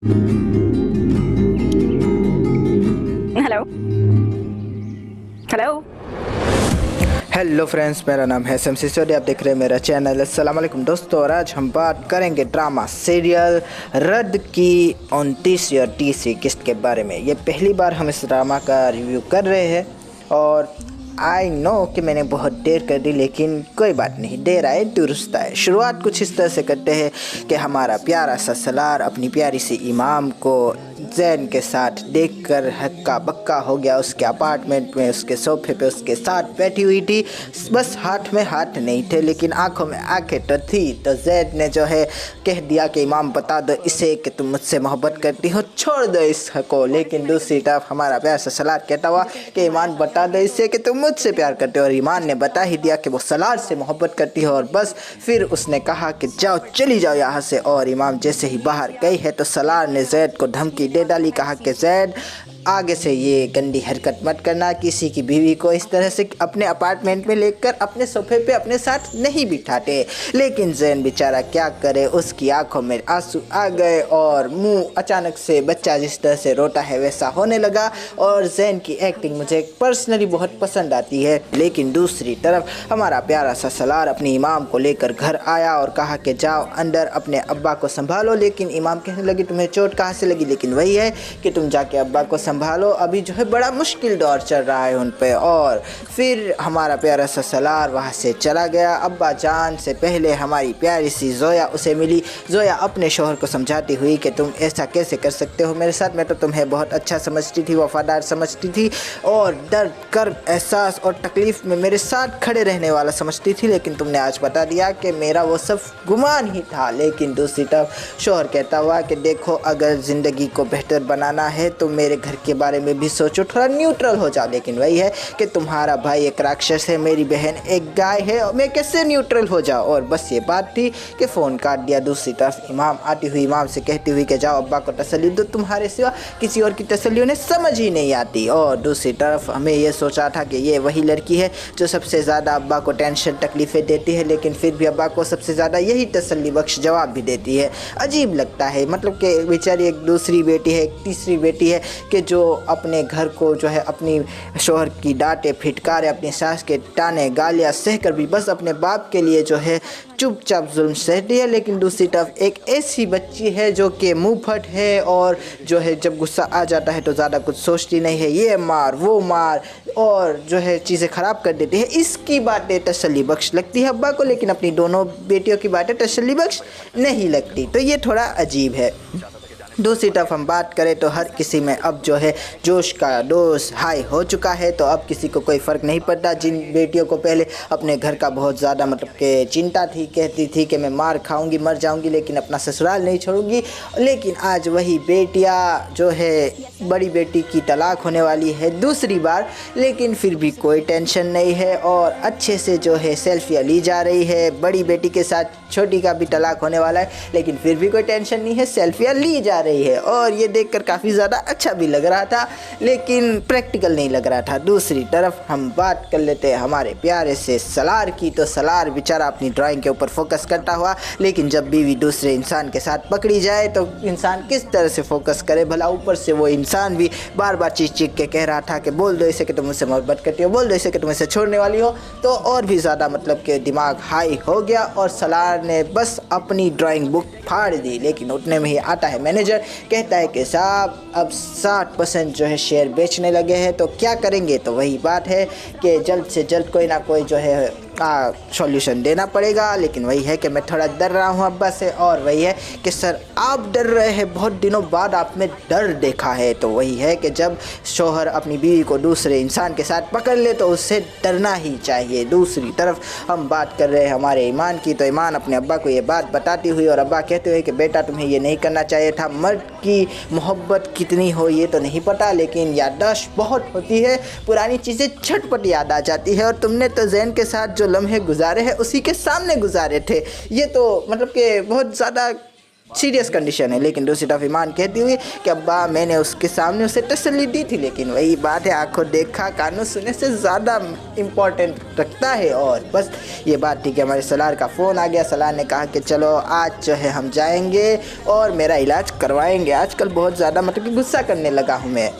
Hello hello. Hello friends, मेरा नाम है एसएम सिसोदिया। आप देख रहे हैं मेरा चैनल। अस्सलाम वालेकुम दोस्तों, और आज हम बात करेंगे ड्रामा सीरियल रद्द की 29वीं और 30वीं किस्त के बारे में। ये पहली बार हम इस ड्रामा का रिव्यू कर रहे हैं और आई नो कि मैंने बहुत देर कर दी, लेकिन कोई बात नहीं, देर आए दुरुस्त आए। शुरुआत कुछ इस तरह से करते हैं कि हमारा प्यारा सा सलार अपनी प्यारी सी इमाम को जैन के साथ देखकर हक्का बक्का हो गया। उसके अपार्टमेंट में उसके सोफे पे उसके साथ बैठी हुई थी, बस हाथ में हाथ नहीं थे लेकिन आंखों में आंखें तो थी। तो जैन ने जो है कह दिया कि इमाम बता दो इसे कि तुम मुझसे मोहब्बत करती हो, छोड़ दो इसको। लेकिन दूसरी तरफ हमारा प्यारा सा सलार कहता हुआ कि ईमान बता दो इसे कि तुम मुझसे प्यार करते हो, और ईमान ने बता ही दिया कि वो सलार से मोहब्बत करती हो। और बस फिर उसने कहा कि जाओ, चली जाओ यहाँ से। और इमाम जैसे ही बाहर गई है तो सलार ने जैद को धमकी दे डाली। कहा कि जैद, आगे से ये गंदी हरकत मत करना, किसी की बीवी को इस तरह से अपने अपार्टमेंट में लेकर अपने सोफे पे अपने साथ नहीं बिठाते। लेकिन जैन बेचारा क्या करे, उसकी आंखों में आंसू आ गए और मुंह अचानक से बच्चा जिस तरह से रोता है वैसा होने लगा। और जैन की एक्टिंग मुझे पर्सनली बहुत पसंद आती है। लेकिन दूसरी तरफ हमारा प्यारा सा सलार अपनी इमाम को लेकर घर आया और कहा कि जाओ अंदर अपने अब्बा को संभालो। लेकिन इमाम कहने लगी तुम्हें चोट कहाँ से लगी? लेकिन वही है कि तुम जाके अब्बा को संभालो, अभी जो है बड़ा मुश्किल दौर चल रहा है उन पे। और फिर हमारा प्यारा सा सलार वहाँ से चला गया। अब्बा जान से पहले हमारी प्यारी सी जोया उसे मिली। जोया अपने शोहर को समझाती हुई कि तुम ऐसा कैसे कर सकते हो मेरे साथ, मैं तो तुम्हें बहुत अच्छा समझती थी, वफादार समझती थी और दर्द कर्ब एहसास और तकलीफ़ में मेरे साथ खड़े रहने वाला समझती थी, लेकिन तुमने आज बता दिया कि मेरा वो सब गुमान ही था। लेकिन दूसरी तरफ शोहर कहता हुआ कि देखो, अगर ज़िंदगी को बेहतर बनाना है तो मेरे घर के बारे में भी सोचो, थोड़ा न्यूट्रल हो जाओ। लेकिन वही है कि तुम्हारा भाई एक राक्षस है, मेरी बहन एक गाय है, और मैं कैसे न्यूट्रल हो जाओ। और बस ये बात थी कि फ़ोन काट दिया। दूसरी तरफ इमाम आती हुई इमाम से कहती हुई कि जाओ अब्बा को तसल्ली दो, तुम्हारे सिवा किसी और की तसल्ली उन्हें समझ ही नहीं आती। और दूसरी तरफ हमें ये सोचा था कि ये वही लड़की है जो सबसे ज़्यादा अब्बा को टेंशन तकलीफ़ें देती है, लेकिन फिर भी अब्बा को सबसे ज़्यादा यही तसल्ली बख्श जवाब भी देती है। अजीब लगता है, मतलब कि बेचारी एक दूसरी बेटी है, एक तीसरी बेटी है कि जो अपने घर को जो है अपनी शोहर की डांटे फिटकारे, अपनी सास के ताने गालियाँ सहकर भी बस अपने बाप के लिए जो है चुपचाप जुल्म सहती है। लेकिन दूसरी तरफ एक ऐसी बच्ची है जो कि मुँह फट है और जो है जब गुस्सा आ जाता है तो ज़्यादा कुछ सोचती नहीं है, ये मार वो मार और जो है चीज़ें ख़राब कर देती है। इसकी बातें तसल्ली बख्श लगती है अब्बा को, लेकिन अपनी दोनों बेटियों की बातें तसल्ली बख्श नहीं लगती। तो ये थोड़ा अजीब है। दूसरी तरफ हम बात करें तो हर किसी में अब जो है जोश का डोज हाई हो चुका है, तो अब किसी को कोई फ़र्क नहीं पड़ता। जिन बेटियों को पहले अपने घर का बहुत ज़्यादा मतलब कि चिंता थी, कहती थी कि मैं मार खाऊंगी, मर जाऊंगी, लेकिन अपना ससुराल नहीं छोड़ूंगी, लेकिन आज वही बेटियां जो है, बड़ी बेटी की तलाक होने वाली है दूसरी बार, लेकिन फिर भी कोई टेंशन नहीं है और अच्छे से जो है सेल्फियाँ ली जा रही है। बड़ी बेटी के साथ छोटी का भी तलाक होने वाला है, लेकिन फिर भी कोई टेंशन नहीं है, सेल्फियाँ ली जा रही है। और ये देखकर काफ़ी ज़्यादा अच्छा भी लग रहा था, लेकिन प्रैक्टिकल नहीं लग रहा था। दूसरी तरफ हम बात कर लेते हैं हमारे प्यारे से सलार की। तो सलार बेचारा अपनी ड्राइंग के ऊपर फोकस करता हुआ, लेकिन जब बीवी दूसरे इंसान के साथ पकड़ी जाए तो इंसान किस तरह से फोकस करे भला। ऊपर से वो इंसान भी बार बार चीख चीख के कह रहा था कि बोल दो इसे कि तुम मुझसे मोहब्बत करती हो, बोल दो इसे कि तुम इसे छोड़ने वाली हो। तो और भी ज़्यादा मतलब कि दिमाग हाई हो गया और सलार ने बस अपनी ड्राइंग बुक फाड़ दी। लेकिन उतने में ही आता है मैनेजर, कहता है कि साहब अब 60% जो है शेयर बेचने लगे हैं, तो क्या करेंगे? तो वही बात है कि जल्द से जल्द कोई ना कोई जो है सॉल्यूशन देना पड़ेगा। लेकिन वही है कि मैं थोड़ा डर रहा हूँ अब्बा से, और वही है कि सर आप डर रहे हैं, बहुत दिनों बाद आप में डर देखा है। तो वही है कि जब शोहर अपनी बीवी को दूसरे इंसान के साथ पकड़ ले तो उससे डरना ही चाहिए। दूसरी तरफ हम बात कर रहे हैं हमारे ईमान की। तो ईमान अपने अब्बा को ये बात बताती हुई, और अब्बा कहते हुए कि बेटा तुम्हें ये नहीं करना चाहिए था। मर्द की मोहब्बत कितनी हो ये तो नहीं पता, लेकिन याददाश्त बहुत होती है, पुरानी चीज़ें झटपट याद आ जाती है। और तुमने तो जैन के साथ जो लम्हे गुजारे हैं उसी के सामने गुजारे थे। ये तो मतलब कि बहुत ज़्यादा सीरियस कंडीशन है। लेकिन दूसरी तरफ ईमान कहती हुई कि अब्बा मैंने उसके सामने उसे तसल्ली दी थी, लेकिन वही बात है, आंखों देखा कानों सुने से ज़्यादा इम्पोर्टेंट रखता है। और बस ये बात थी कि हमारे सलार का फ़ोन आ गया। सलार ने कहा कि चलो आज जो है हम जाएंगे और मेरा इलाज करवाएंगे। आजकल बहुत ज़्यादा मतलब कि गुस्सा करने लगा हूँ मैं।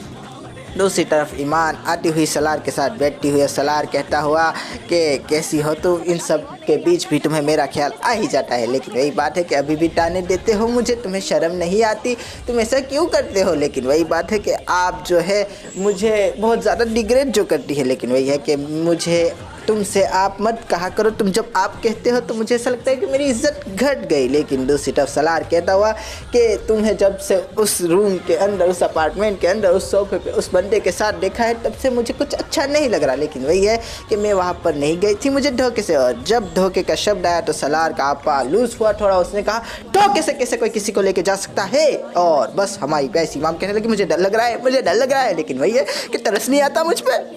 दूसरी तरफ ईमान आती हुई सलार के साथ बैठती हुई, सलार कहता हुआ कि कैसी हो तुम, इन सब के बीच भी तुम्हें मेरा ख्याल आ ही जाता है। लेकिन वही बात है कि अभी भी ताने देते हो मुझे, तुम्हें शर्म नहीं आती, तुम ऐसा क्यों करते हो। लेकिन वही बात है कि आप जो है मुझे बहुत ज़्यादा डिग्रेड जो करती है। लेकिन वही है कि मुझे तुमसे आप मत कहा करो, तुम जब आप कहते हो तो मुझे ऐसा लगता है कि मेरी इज्जत घट गई। लेकिन दूसरी तरफ सलार कहता हुआ कि तुम्हें जब से उस रूम के अंदर, उस अपार्टमेंट के अंदर, उस सोफे पे उस बंदे के साथ देखा है, तब से मुझे कुछ अच्छा नहीं लग रहा। लेकिन वही है कि मैं वहाँ पर नहीं गई थी, मुझे धोखे से। और जब धोखे का शब्द आया तो सलार का आपा लूज हुआ थोड़ा। उसने कहा धोखे से कैसे कोई किसी को लेके जा सकता है। और बस हमारी पैसी इमाम कहने लगी मुझे डर लग रहा है, मुझे डर लग रहा है। लेकिन वही है कि तरस नहीं आता मुझ पर,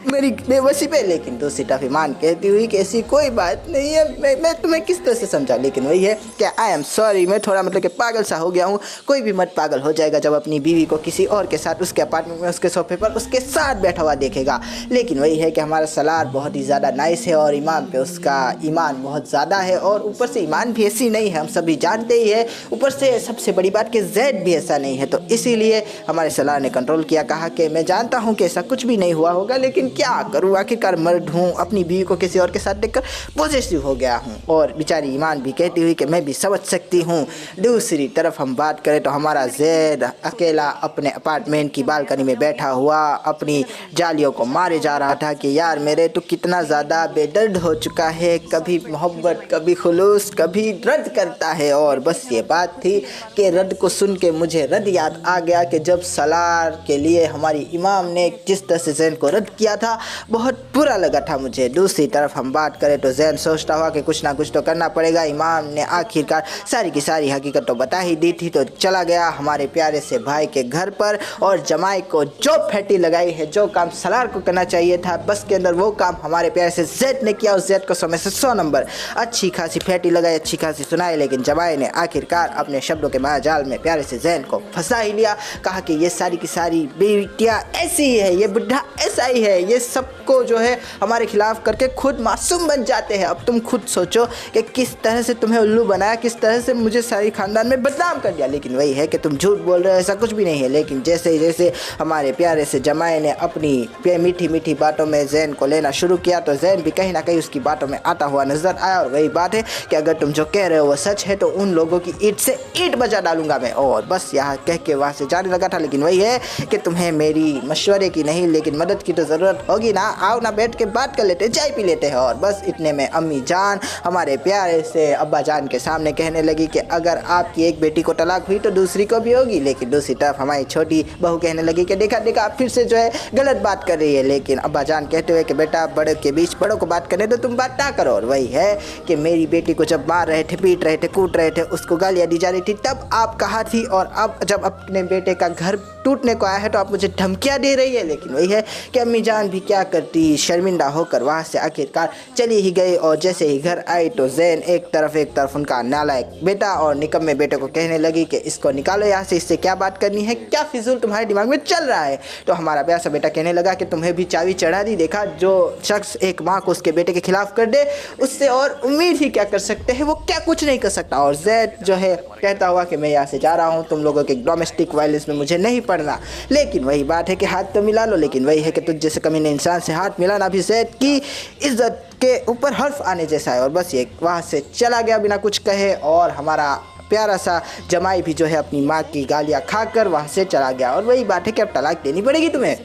मेरी बेबसी पे। लेकिन दूसरी तरफ ईमान कहती हुई कि ऐसी कोई बात नहीं है, मैं तुम्हें किस तरह से समझा। लेकिन वही है कि आई एम सॉरी, मैं थोड़ा मतलब कि पागल सा हो गया हूँ। कोई भी मत पागल हो जाएगा जब अपनी बीवी को किसी और के साथ उसके अपार्टमेंट में उसके सोफे पर उसके साथ बैठा हुआ देखेगा। लेकिन वही है कि हमारा सलार बहुत ही ज़्यादा नाइस है और ईमान पे उसका ईमान बहुत ज़्यादा है। और ऊपर से ईमान भी ऐसी नहीं है, हम सभी जानते ही है। ऊपर से सबसे बड़ी बात कि जैद भी ऐसा नहीं है। तो इसीलिए हमारे सलार ने कंट्रोल किया, कहा कि मैं जानता हूँ कि ऐसा कुछ भी नहीं हुआ होगा, लेकिन क्या करूँ, आखिरकार मर्द हूँ, अपनी बीवी को किसी और के साथ देखकर पॉजिटिव हो गया हूँ। और बेचारी ईमान भी कहती हुई कि मैं भी समझ सकती हूँ। दूसरी तरफ हम बात करें तो हमारा जैद अकेला अपने अपार्टमेंट की बालकनी में बैठा हुआ अपनी जालियों को मारे जा रहा था कि यार मेरे तो कितना ज़्यादा बेदर्द हो चुका है, कभी मोहब्बत, कभी खुलूस, कभी रद्द करता है। और बस ये बात थी कि रद्द को सुन के मुझे रद्द याद आ गया कि जब सलार के लिए हमारी इमाम ने जिस तरह से जैन को रद्द किया था, बहुत बुरा लगा था मुझे। दूसरी तरफ हम बात करें तो जैन सोचता हुआ कि कुछ ना कुछ तो करना पड़ेगा। इमाम ने आखिरकार सारी की सारी हकीकत तो बता ही दी थी, तो चला गया हमारे प्यारे से भाई के घर पर और जमाई को जो फैटी लगाई है, जो काम सलार को करना चाहिए था बस के अंदर, वो काम हमारे प्यारे से जैद ने किया। उस जैद को 100 में से 100 नंबर, अच्छी खासी फैटी लगाई, अच्छी खासी सुनाई। लेकिन जमाई ने आखिरकार अपने शब्दों के मायाजाल में प्यारे से जैन को फंसा ही लिया। कहा कि ये सारी की सारी बेटियाँ ऐसी ही है, ये बुढ़ा ऐसा ही है, ये सबको जो है हमारे खिलाफ करके खुद मासूम बन जाते हैं। अब तुम खुद सोचो कि किस तरह से तुम्हें उल्लू बनाया, किस तरह से मुझे सारी खानदान में बदनाम कर दिया। लेकिन वही है कि तुम झूठ बोल रहे हो, ऐसा कुछ भी नहीं है। लेकिन जैसे जैसे हमारे प्यारे से जमाई ने अपनी मीठी मीठी बातों में जैन को लेना शुरू किया तो जैन भी कहीं ना कहीं उसकी बातों में आता हुआ नजर आया। और वही बात है कि अगर तुम जो कह रहे हो वो सच है तो उन लोगों की ईंट से ईंट बजा डालूंगा मैं। और बस यहाँ कह के वहाँ से जाने लगा था। लेकिन वही है कि तुम्हें मेरी मशवरे की नहीं लेकिन मदद की तो ज़रूरत होगी ना, आओ ना बैठ के बात कर लेते, चाय पी लेते हैं। और बस इतने में अम्मी जान हमारे प्यारे से अब्बा जान के सामने कहने लगी कि अगर आपकी एक बेटी को तलाक हुई तो दूसरी को भी होगी। लेकिन दूसरी तरफ हमारी छोटी बहू कहने लगी कि देखा देखा आप फिर से जो है गलत बात कर रही है। लेकिन अब्बा जान कहते हुए कि बेटा बड़े के बीच बड़ों को बात करने तो तुम बात ना करो। और वही है कि मेरी बेटी को जब मार रहे थे, पीट रहे थे, कूट रहे थे, उसको गालियाँ दी जा रही थी, तब आप कहा थी, और अब जब अपने बेटे का घर टूटने को आया है तो आप मुझे धमकियाँ दे रही है। लेकिन वही है कि अम्मी जान भी क्या करती, शर्मिंदा होकर वहाँ से आखिरकार चली ही गई। और जैसे ही घर आई तो जैन एक तरफ उनका नालायक बेटा और निकम्मे बेटे को कहने लगी कि इसको निकालो यहाँ से, इससे क्या बात करनी है, क्या फिजूल तुम्हारे दिमाग में चल रहा है। तो हमारा प्यासा बेटा कहने लगा कि तुम्हें भी चाबी चढ़ा दी, देखा जो शख्स एक माँ को उसके बेटे के खिलाफ कर दे उससे और उम्मीद ही क्या कर सकते हैं, वो क्या कुछ नहीं कर सकता। और जैद जो है कहता हुआ कि मैं यहाँ से जा रहा हूँ, तुम लोगों के डोमेस्टिक वायलेंस में मुझे नहीं पड़ना। लेकिन वही बात है कि हाथ तो मिला लो। लेकिन वही है कि तुझ जैसे कमीने इंसान से हाथ मिलाना भी जैद की इज्जत के ऊपर हर्फ आने जैसा है। और बस ये वहाँ से चला गया बिना कुछ कहे। और हमारा प्यारा सा जमाई भी जो है अपनी माँ की गालियाँ खाकर वहाँ से चला गया। और वही बात है कि अब तलाक देनी पड़ेगी तुम्हें।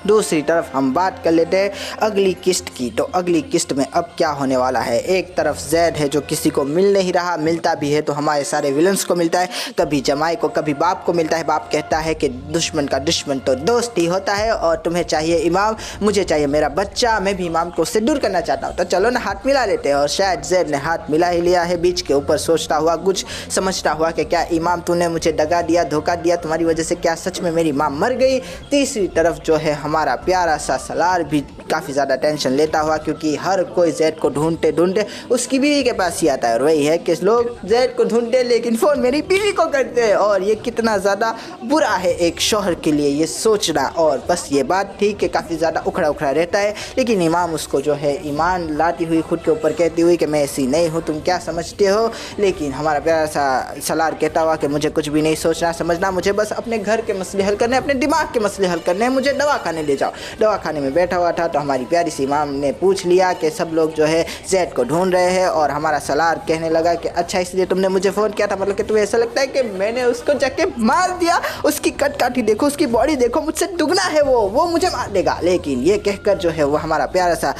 दूसरी तरफ हम बात कर लेते हैं अगली किस्त की। तो अगली किस्त में अब क्या होने वाला है, एक तरफ जैद है जो किसी को मिल नहीं रहा, मिलता भी है तो हमारे सारे विलन्स को मिलता है, कभी जमाई को कभी बाप को मिलता है। बाप कहता है कि दुश्मन का दुश्मन तो दोस्त ही होता है और तुम्हें चाहिए इमाम, मुझे चाहिए मेरा बच्चा, मैं भी इमाम को उससे दूर करना चाहता हूँ, तो चलो ना हाथ मिला लेते हैं। और शायद जैद ने हाथ मिला ही लिया है, बीच के ऊपर सोचता हुआ, कुछ समझता हुआ कि क्या इमाम तूने मुझे दगा दिया, धोखा दिया, तुम्हारी वजह से क्या सच में मेरी माँ मर गई। तीसरी तरफ जो है हमारा प्यारा सा सलार भी काफ़ी ज़्यादा टेंशन लेता हुआ, क्योंकि हर कोई जैद को ढूंढते ढूंढते उसकी बीवी के पास ही आता है। और वही है कि लोग जैद को ढूंढते लेकिन फ़ोन मेरी बीवी को करते हैं, और ये कितना ज़्यादा बुरा है एक शौहर के लिए ये सोचना। और बस ये बात थी कि काफ़ी ज़्यादा उखड़ा उखड़ा रहता है, लेकिन इमाम उसको जो है ईमान लाती हुई खुद के ऊपर कहती हुई कि मैं ऐसी नहीं हूँ, तुम क्या समझते हो। लेकिन हमारा प्यारा सा सलार कहता हुआ कि मुझे कुछ भी नहीं सोचना समझना, मुझे बस अपने घर के मसले हल करने, अपने दिमाग के मसले हल करने हैं, मुझे दवा खाने ले जाओ। दवा खाने में बैठा हुआ था तो हमारी प्यारी सी इमाम ने पूछ लिया कि सब लोग जो है जैद को ढूंढ रहे हैं, और हमारा सलार कहने लगा कि अच्छा इसलिए तुमने मुझे फ़ोन किया था, मतलब कि तुम्हें ऐसा लगता है कि मैंने उसको जाके मार दिया, उसकी कटकाठी देखो, उसकी बॉडी देखो, मुझसे दुगना है वो मुझे मार देगा। लेकिन ये कहकर जो है वो हमारा प्यारा सा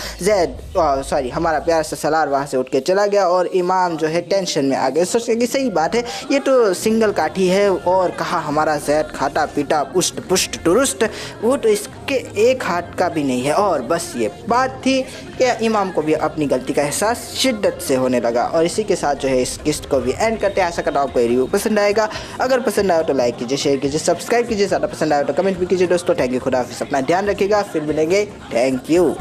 हमारा प्यारा सा सलार वहाँ से उठ के चला गया, और इमाम जो है टेंशन में आ गए, सोचते कि सही बात है ये तो सिंगल काठी है, और कहा हमारा जैद खाता पीटा पुष्ट पुष्ट टुरुस्ट, वो तो इसके एक हाथ का भी नहीं है। और बस ये बात थी कि इमाम को भी अपनी गलती का एहसास शिद्दत से होने लगा। और इसी के साथ जो है इस किस्त को भी एंड करते हैं। आशा करता हूँ आपको ये रिव्यू पसंद आएगा। अगर पसंद आया तो लाइक कीजिए, शेयर कीजिए, सब्सक्राइब कीजिए, ज़्यादा पसंद आया तो कमेंट भी कीजिए दोस्तों। थैंक यू, खुदा हाफिज़, अपना ध्यान रखिएगा, फिर मिलेंगे, थैंक यू।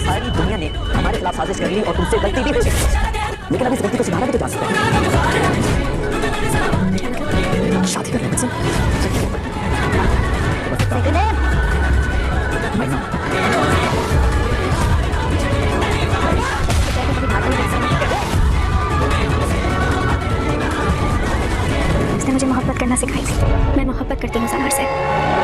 सारी दुनिया ने हमारे खिलाफ साजिश कर ली और तुमसे गलती भी हुई, लेकिन अभी इस गलती को सुधारा भी तो जा सकता है। शादी करने मुझसे उसने मुझे मोहब्बत करना सिखाई थी। मैं मोहब्बत करती हूँ सलार से।